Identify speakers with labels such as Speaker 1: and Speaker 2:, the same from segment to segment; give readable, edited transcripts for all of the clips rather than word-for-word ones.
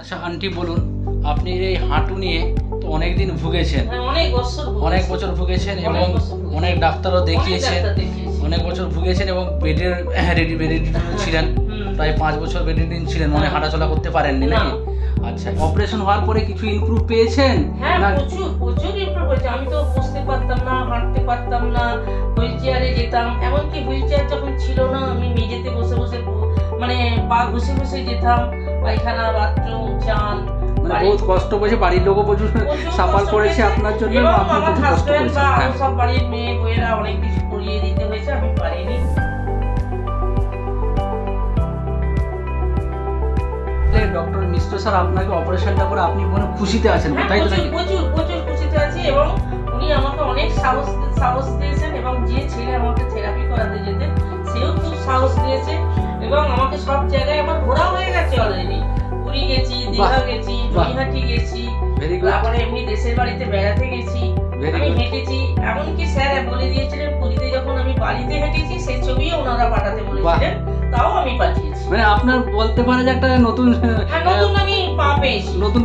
Speaker 1: আচ্ছা আন্টি বলুন, আপনি এই হাঁটু নিয়ে তো অনেক দিন ভুগেছেন, অনেক বছর ভুগেছেন এবং অনেক ডাক্তারও দেখিয়েছেন, অনেক বছর ভুগেছেন এবং বেডের ছিলেন, প্রায় 5 বছর বেডের ছিলেন, মানে হাঁটাচলা করতে পারেননি নাকি? আচ্ছা, অপারেশন হওয়ার পরে কিছু ইমপ্রুভ পেয়েছেন?
Speaker 2: হ্যাঁ, প্রচুর ইমপ্রুভ হয়েছে। আমি তো বসতে পারতাম না, হাঁটতে পারতাম না, হুইল চেয়ারে যেতাম। এমনকি হুইল চেয়ার যখন ছিল না, আমি মেঝেতে বসে বসে মানে পা ঘষে ঘষে যেতাম, পায়খানা, বাথরুম, চান।
Speaker 1: বহুত কষ্ট করেছে, বাড়ির লোকও প্রচুর সাফার করেছে আপনার জন্য,
Speaker 2: আমার হাজবেন্ড বা সব বাড়ির মেয়ে বউয়েরা অনেক কিছু করিয়ে দিতে হয়েছে, আমি পারিনি।
Speaker 1: ডক্টর মিশ্র স্যার আপনাকে অপারেশনটা করে আপনি মনে খুশিতে আছেন, তাই তো?
Speaker 2: প্রচুর খুশিতে আছি এবং উনি আমাকে অনেক সাহস দিয়েছেন এবং যে ছেলে আমাকে থেরাপি করাতে যেতে সেও খুব সাহস দিয়েছে এবং আমাকে সব জায়গায় আমার ঘোরা হয়ে গেছে অলরেডি। পুরী গেছি, দীঘা গেছি, নৈহাটি গেছি, তারপরে এমনি দেশের বাড়িতে বেড়াতে গেছি, আমি হেঁটেছি। এমনকি স্যার বলে দিয়েছিলেন পুরীতে যখন আমি বাড়িতে হেঁটেছি সেই ছবিও ওনারা পাঠাতে বলেছিলেন, তাও আমি পাঠিয়েছি।
Speaker 1: মানে আপনার বলতে পারে যে একটা নতুন
Speaker 2: আমি পা পেয়েছি,
Speaker 1: নতুন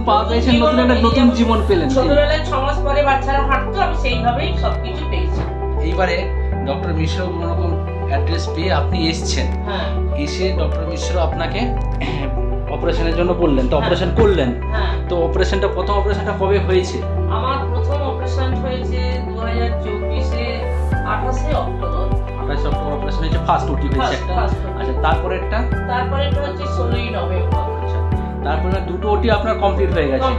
Speaker 1: একটা নতুন জীবন পেলেন।
Speaker 2: ছোটবেলায় 6 মাস পরে বাচ্চারা হাঁটতো, আমি সেইভাবেই সবকিছু পেয়েছি।
Speaker 1: এইবারে ডক্টর মিশ্র কোনোরকম অ্যাড্রেস পেয়ে আপনি এসেছেন, এসে ডক্টর মিশ্র আপনাকে অপারেশনের জন্য বললেন, তো অপারেশন করলেন। তো অপারেশনটা, প্রথম অপারেশনটা কবে হয়েছে?
Speaker 2: আমার প্রথম অপারেশন হয়েছে 2024 28 অক্টোবর।
Speaker 1: 28 অক্টোবর অপারেশন হয়েছে, ফার্স্ট ওটি হয়েছে একটা। আচ্ছা, তারপরেরটা
Speaker 2: হচ্ছে 16 নভেম্বর।
Speaker 1: তারপরে দুটো ওটি আপনার কমপ্লিট হয়ে গেছে।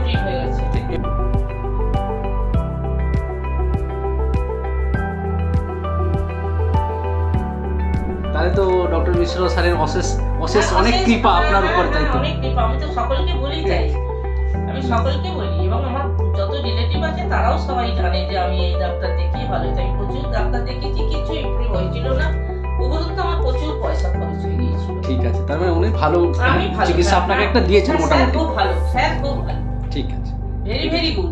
Speaker 1: তাহলে তো ডক্টর মিশ্র স্যারের অশেষ অনেক কৃপা আপনার উপর, তাই তো?
Speaker 2: অনেক কৃপা। আমি তো সকলকে বলি এবং আমার যত রিলেটিভ আছে তারাও সবাই জানে যে আমি এই ডাক্তার দেখিয়ে ভালো হয়েছে। আমি প্রচুর ডাক্তার দেখিয়েছি, কিছু ইমপ্রুভ হয়েছিল না, ওগুলো তো আমার প্রচুর পয়সা খরচ হয়ে গিয়েছিল।
Speaker 1: ঠিক আছে, তার মানে উনি ভালো চিকিৎসা আপনাকে একটা দিয়েছেন মোটামুটি।
Speaker 2: স্যার খুব ভালো।
Speaker 1: ঠিক আছে,
Speaker 2: ভেরি গুড।